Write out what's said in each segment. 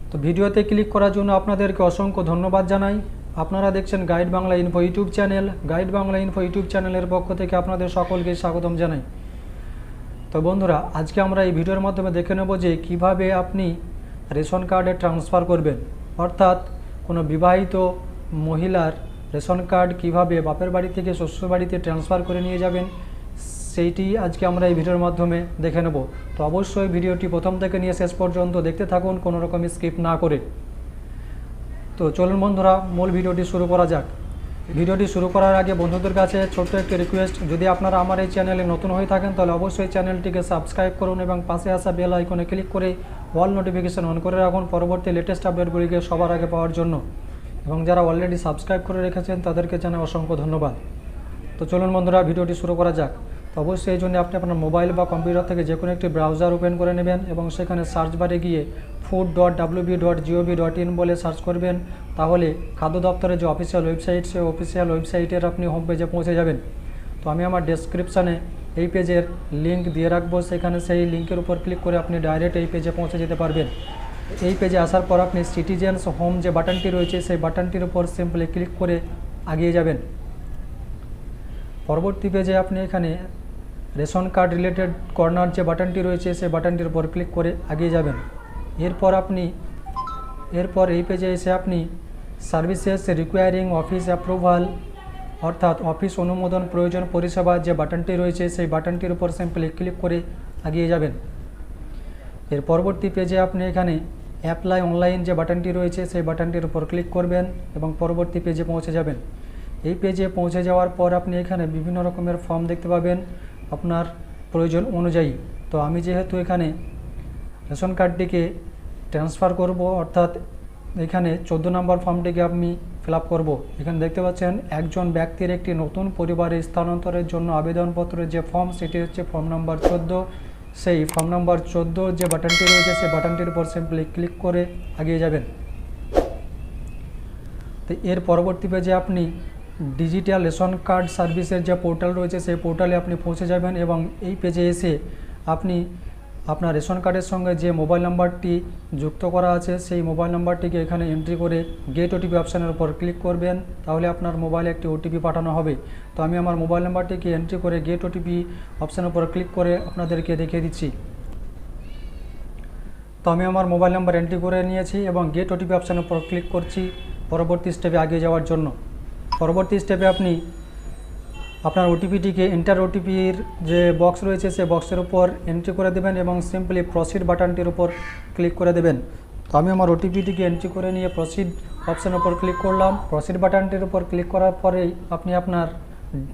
তো ভিডিওতে ক্লিক করার জন্য আপনাদেরকে অসংখ্য ধন্যবাদ জানাই। আপনারা দেখছেন guide Bangla info YouTube channel. Guide Bangla info YouTube চ্যানেলের পক্ষ থেকে আপনাদের সকলকে স্বাগতম জানাই। তো বন্ধুরা, আজকে আমরা এই ভিডিওর মাধ্যমে দেখে নেব যে কিভাবে আপনি রেশন কার্ডে ট্রান্সফার করবেন, অর্থাৎ কোনো বিবাহিত মহিলার রেশন কার্ড কিভাবে বাপের বাড়ি থেকে শ্বশুর বাড়িতে ট্রান্সফার করে নিয়ে যাবেন, সেইটি আজকে আমরা এই ভিডিওর মাধ্যমে দেখে নেব। তো অবশ্যই ভিডিওটি প্রথম থেকে নিয়ে শেষ পর্যন্ত দেখতে থাকুন, কোনো রকম স্কিপ না করে। তো চলুন বন্ধুরা, মূল ভিডিওটি শুরু করা যাক। ভিডিওটি শুরু করার আগে বন্ধুদের কাছে ছোট্ট একটি রিকোয়েস্ট, যদি আপনারা আমার এই চ্যানেলে নতুন হয়ে থাকেন তাহলে অবশ্যই চ্যানেলটিকে সাবস্ক্রাইব করুন এবং পাশে আসা বেল আইকনে ক্লিক করে অল নোটিফিকেশন অন করে রাখুন পরবর্তী লেটেস্ট আপডেটগুলিকে সবার আগে পাওয়ার জন্য। এবং যারা অলরেডি সাবস্ক্রাইব করে রেখেছেন তাদেরকে জানাই অসংখ্য ধন্যবাদ। তো চলুন বন্ধুরা, ভিডিওটি শুরু করা যাক। তো অবশ্যই এই জন্য আপনি আপনার মোবাইল বা কম্পিউটার থেকে যে কোনো একটি ব্রাউজার ওপেন করে নেবেন এবং সেখানে সার্চ বারে গিয়ে food.wb.gov.in বলে সার্চ করবেন। তাহলে খাদ্য দপ্তরের যে অফিসিয়াল ওয়েবসাইট, সেই অফিসিয়াল ওয়েবসাইটের আপনি হোম পেজে পৌঁছে যাবেন। তো আমি আমার ডেসক্রিপশানে এই পেজের লিঙ্ক দিয়ে রাখবো, সেখানে সেই লিঙ্কের উপর ক্লিক করে আপনি ডাইরেক্ট এই পেজে পৌঁছে যেতে পারবেন। এই পেজে আসার পর আপনি সিটিজেন্স হোম যে বাটনটি রয়েছে সেই বাটনটির উপর সিম্পলি ক্লিক করে এগিয়ে যাবেন। পরবর্তী পেজে আপনি এখানে রেশন কার্ড রিলেটেড কর্নার যে বাটনটি রয়েছে সেই বাটনটির উপর ক্লিক করে এগিয়ে যাবেন। এরপর এই পেজে এসে আপনি সার্ভিসেস রিকোয়ারিং অফিস অ্যাপ্রুভাল, অর্থাৎ অফিস অনুমোদন প্রয়োজন পরিষেবা যে বাটনটি রয়েছে সেই বাটনটির উপর সিম্পলি ক্লিক করে এগিয়ে যাবেন। এর পরবর্তী পেজে আপনি এখানে অ্যাপ্লাই অনলাইন যে বাটনটি রয়েছে সেই বাটনটির উপর ক্লিক করবেন এবং পরবর্তী পেজে পৌঁছে যাবেন। এই পেজে পৌঁছে যাওয়ার পর আপনি এখানে বিভিন্ন রকমের ফর্ম দেখতে পাবেন আপনার প্রয়োজন অনুযায়ী। তো আমি যেহেতু এখানে রেশন কার্ডটিকে ট্রান্সফার করব, অর্থাৎ এখানে 14 নম্বর ফর্মটিকে আমি ফিল আপ করবো। এখানে দেখতে পাচ্ছেন একজন ব্যক্তির একটি নতুন পরিবারে স্থানান্তরের জন্য আবেদনপত্রের যে ফর্ম, সেটি হচ্ছে ফর্ম নাম্বার 14। সেই ফর্ম নাম্বার 14 যে বাটনটি রয়েছে সেই বাটনটির উপর সিম্পলি ক্লিক করে এগিয়ে যাবেন। তো এর পরবর্তী পেজে আপনি ডিজিটাল রেশন কার্ড সার্ভিসের যে পোর্টাল রয়েছে সেই পোর্টালে আপনি পৌঁছে যাবেন এবং এই পেজে এসে আপনি আপনার রেশন কার্ডের সঙ্গে যে মোবাইল নাম্বারটি যুক্ত করা আছে সেই মোবাইল নাম্বারটিকে এখানে এন্ট্রি করে গেট ওটিপি অপশানের উপর ক্লিক করবেন। তাহলে আপনার মোবাইলে একটি ওটিপি পাঠানো হবে। তো আমি আমার মোবাইল নাম্বারটিকে এন্ট্রি করে গেট ওটিপি অপশানের উপর ক্লিক করে আপনাদেরকে দেখিয়ে দিচ্ছি। তো আমি আমার মোবাইল নাম্বার এন্ট্রি করে নিয়েছি এবং গেট ওটিপি অপশানের উপর ক্লিক করছি পরবর্তী স্টেপে এগিয়ে যাওয়ার জন্য। পরবর্তী স্টেপে আপনি আপনার ওটিপিটিকে এন্টার ওটিপির যে বক্স রয়েছে সেই বক্সের উপর এন্ট্রি করে দেবেন এবং সিম্পলি প্রসিড বাটনটির উপর ক্লিক করে দেবেন। তো আমি আমার ওটিপিটিকে এন্ট্রি করে নিয়ে প্রসিড অপশানের উপর ক্লিক করলাম। প্রসিড বাটনটির উপর ক্লিক করার পরেই আপনি আপনার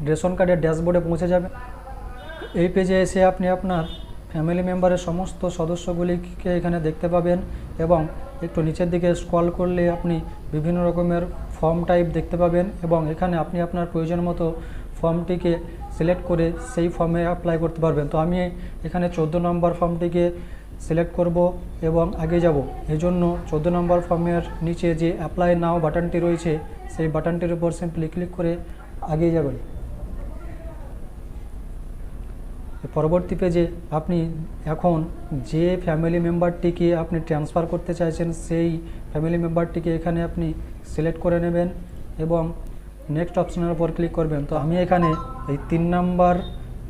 রেশন কার্ডের ড্যাশবোর্ডে পৌঁছে যাবেন। এই পেজে এসে আপনি আপনার ফ্যামিলি মেম্বারের সমস্ত সদস্যগুলিকে এখানে দেখতে পাবেন এবং একটু নিচের দিকে স্ক্রল করলে আপনি বিভিন্ন রকমের ফর্ম টাইপ দেখতে পাবেন এবং এখানে আপনি আপনার প্রয়োজন মতো ফর্মটিকে সিলেক্ট করে সেই ফর্মে অ্যাপ্লাই করতে পারবেন। তো আমি এখানে 14 নম্বর ফর্মটিকে সিলেক্ট করব এবং আগে যাব। এই জন্য 14 নম্বর ফর্মের নিচে যে অ্যাপ্লাই নাও বাটনটি রয়েছে সেই বাটনটির উপর সিম্পলি ক্লিক করে এগিয়ে যাবেন। পরবর্তী পেজে আপনি এখন যে ফ্যামিলি মেম্বারটিকে আপনি ট্রান্সফার করতে চাইছেন সেই ফ্যামিলি মেম্বারটিকে এখানে আপনি সিলেক্ট করে নেবেন এবং নেক্সট অপশনের উপর ক্লিক করবেন। তো আমি এখানে এই 3 নাম্বার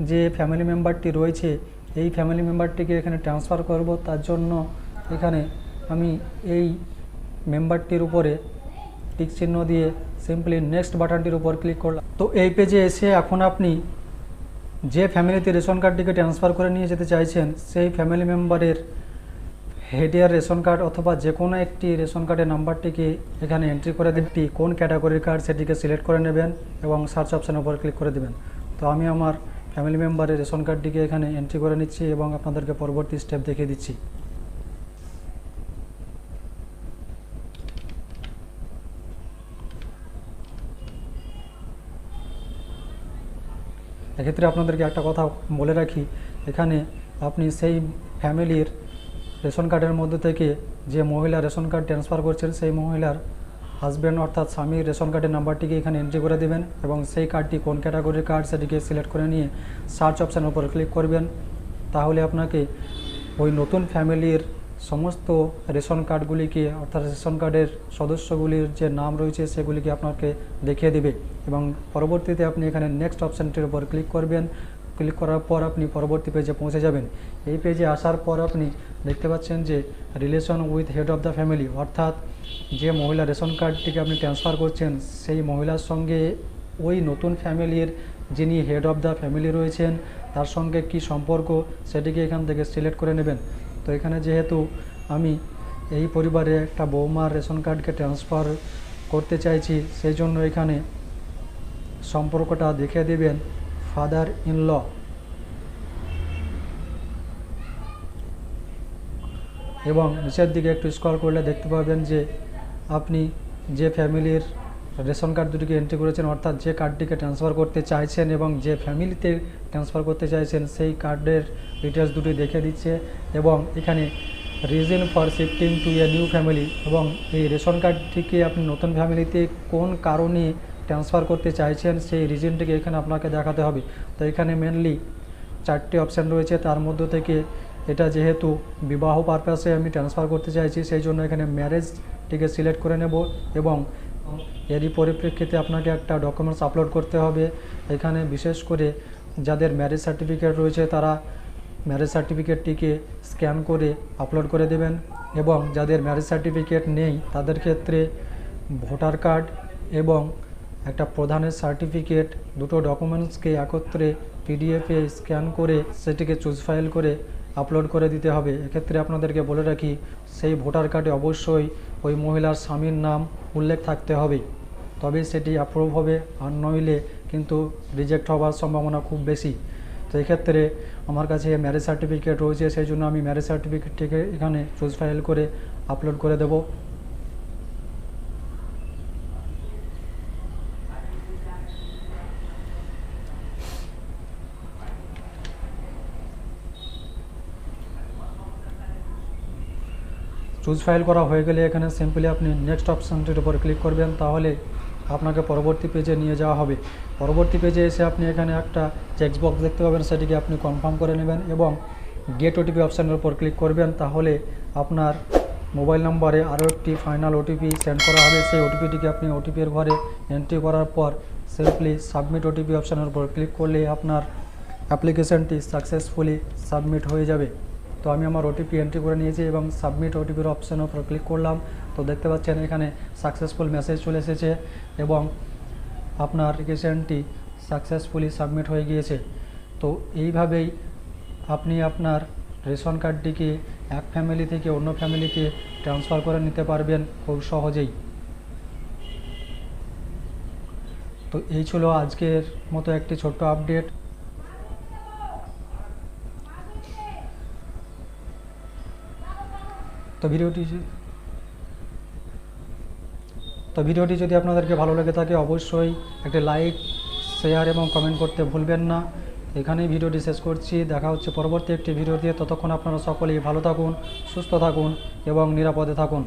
যে ফ্যামিলি মেম্বারটি রয়েছে এই ফ্যামিলি মেম্বারটিকে এখানে ট্রান্সফার করব। তার জন্য এখানে আমি এই মেম্বারটির উপরে টিক চিহ্ন দিয়ে সিম্পলি নেক্সট বাটনটির উপর ক্লিক করলাম। তো এই পেজে এসে এখন আপনি যে ফ্যামিলিতে রেশন কার্ডটিকে ট্রান্সফার করে নিয়ে যেতে চাইছেন সেই ফ্যামিলি মেম্বারের হেডিয়ার রেশন কার্ড অথবা যে কোনো একটি রেশন কার্ডের নাম্বারটিকে এখানে এন্ট্রি করে দিতে কোন ক্যাটাগরির কার্ড সেটিকে সিলেক্ট করে নেবেন এবং সার্চ অপশানের উপর ক্লিক করে দেবেন। তো আমি আমার ফ্যামিলি মেম্বারের রেশন কার্ডটিকে এখানে এন্ট্রি করে নিচ্ছি এবং আপনাদেরকে পরবর্তী স্টেপ দেখিয়ে দিচ্ছি। এক্ষেত্রে আপনাদেরকে একটা কথা বলে রাখি, এখানে আপনি সেই ফ্যামিলির রেশন কার্ডের মধ্যে থেকে যে মহিলা রেশন কার্ড ট্রান্সফার করছেন সেই মহিলার হাজব্যান্ড অর্থাৎ স্বামীর রেশন কার্ডের নাম্বারটিকে এখানে এন্ট্রি করে দেবেন এবং সেই কার্ডটি কোন ক্যাটাগরির কার্ড সেটিকে সিলেক্ট করে নিয়ে সার্চ অপশানের উপর ক্লিক করবেন। তাহলে আপনাকে ওই নতুন ফ্যামিলির সমস্ত রেশন কার্ডগুলিকে অর্থাৎ রেশন কার্ডের সদস্যগুলির যে নাম রয়েছে সেগুলিকে আপনাকে দেখিয়ে দেবে এবং পরবর্তীতে আপনি এখানে নেক্সট অপশানটির উপর ক্লিক করবেন। ক্লিক করার পর আপনি পরবর্তী পেজে পৌঁছে যাবেন। এই পেজে আসার পর আপনি দেখতে পাচ্ছেন যে relation with head of the family, অর্থাৎ যে মহিলা রেশন কার্ডটিকে আপনি ট্রান্সফার করছেন সেই মহিলার সঙ্গে ওই নতুন ফ্যামিলির যিনি হেড অফ দ্য ফ্যামিলি রয়েছেন তার সঙ্গে কি সম্পর্ক সেটিকে এখান থেকে সিলেক্ট করে নেবেন। তো এখানে যেহেতু আমি এই পরিবারে একটা বৌমার রেশন কার্ডকে ট্রান্সফার করতে চাইছি, সেই জন্য এখানে সম্পর্কটা দেখে দেবেন ফাদার ইন ল। এবং নিচের দিকে একটু স্ক্রল করলে দেখতে পাবেন যে আপনি যে ফ্যামিলির রেশন কার্ড দুটিকে এন্ট্রি করেছেন, অর্থাৎ যে কার্ডটিকে ট্রান্সফার করতে চাইছেন এবং যে ফ্যামিলিতে ট্রান্সফার করতে চাইছেন সেই কার্ডের ডিটেলস দুটি দেখে দিচ্ছে এবং এখানে reason for shifting to a new family এবং এই রেশন কার্ডটিকে আপনি নতুন ফ্যামিলিতে কোন কারণে ট্রান্সফার করতে চাইছেন সেই রিজনটিকে এখানে আপনাকে দেখাতে হবে। তো এখানে মেনলি 4টি অপশান রয়েছে, তার মধ্যে থেকে এটা যেহেতু বিবাহ পারপাসে আমি ট্রান্সফার করতে চাইছি সেই জন্য এখানে ম্যারেজটিকে সিলেক্ট করে নেব এবং এরই পরিপ্রেক্ষিতে আপনাকে একটা ডকুমেন্টস আপলোড করতে হবে। এখানে বিশেষ করে যাদের ম্যারেজ সার্টিফিকেট রয়েছে তারা ম্যারেজ সার্টিফিকেটটিকে স্ক্যান করে আপলোড করে দেবেন এবং যাদের ম্যারেজ সার্টিফিকেট নেই তাদের ক্ষেত্রে ভোটার কার্ড এবং একটা প্রধানের সার্টিফিকেট দুটো ডকুমেন্টসকে একত্রে পিডিএফে স্ক্যান করে সেটিকে চুজ ফাইল করে আপলোড করে দিতে হবে। এক্ষেত্রে আপনাদেরকে বলে রাখি সেই ভোটার কার্ডে অবশ্যই ওই মহিলার স্বামীর নাম উল্লেখ থাকতে হবে, তবে সেটি অ্যাপ্রুভ হবে, আর নইলে কিন্তু রিজেক্ট হওয়ার সম্ভাবনা খুব বেশি। তো এক্ষেত্রে আমার কাছে ম্যারেজ সার্টিফিকেট রয়েছে সেই জন্য আমি ম্যারেজ সার্টিফিকেটটিকে এখানে চুজ ফাইল করে আপলোড করে দেব। চুজ ফাইল করা হয়ে গেলে এখানে সিম্পলি আপনি নেক্সট অপশানটির উপর ক্লিক করবেন, তাহলে আপনাকে পরবর্তী পেজে নিয়ে যাওয়া হবে। পরবর্তী পেজে এসে আপনি এখানে একটা চেকবক্স দেখতে পাবেন, সেটিকে আপনি কনফার্ম করে নেবেন এবং গেট ওটিপি অপশানের উপর ক্লিক করবেন, তাহলে আপনার মোবাইল নম্বরে আরও একটি ফাইনাল ওটিপি সেন্ড করা হবে। সেই ওটিপিটিকে আপনি ওটিপির ঘরে এন্ট্রি করার পর সিম্পলি সাবমিট ওটিপি অপশানের উপর ক্লিক করলে আপনার অ্যাপ্লিকেশনটি সাকসেসফুলি সাবমিট হয়ে যাবে। তো আমি আমার ওটিপি এন্ট্রি করে নিয়েছি এবং সাবমিট ওটিপির অপশানের উপর ক্লিক করলাম। তো দেখতে পাচ্ছেন এখানে সাকসেসফুল মেসেজ চলে এসেছে এবং আপনার অ্যাপ্লিকেশনটি সাকসেসফুলি সাবমিট হয়ে গিয়েছে। তো এইভাবেই আপনি আপনার রেশন কার্ডটিকে এক ফ্যামিলি থেকে অন্য ফ্যামিলিতে ট্রান্সফার করে নিতে পারবেন খুব সহজেই। তো এই ছিল আজকের মতো একটি ছোট্ট আপডেট। তো ভিডিওটি যদি আপনাদেরকে ভালো লেগে থাকে অবশ্যই একটি লাইক, শেয়ার এবং কমেন্ট করতে ভুলবেন না। এখানেই ভিডিওটি শেষ করছি, দেখা হচ্ছে পরবর্তী একটি ভিডিও দিয়ে। ততক্ষণ আপনারা সকলেই ভালো থাকুন, সুস্থ থাকুন এবং নিরাপদে থাকুন।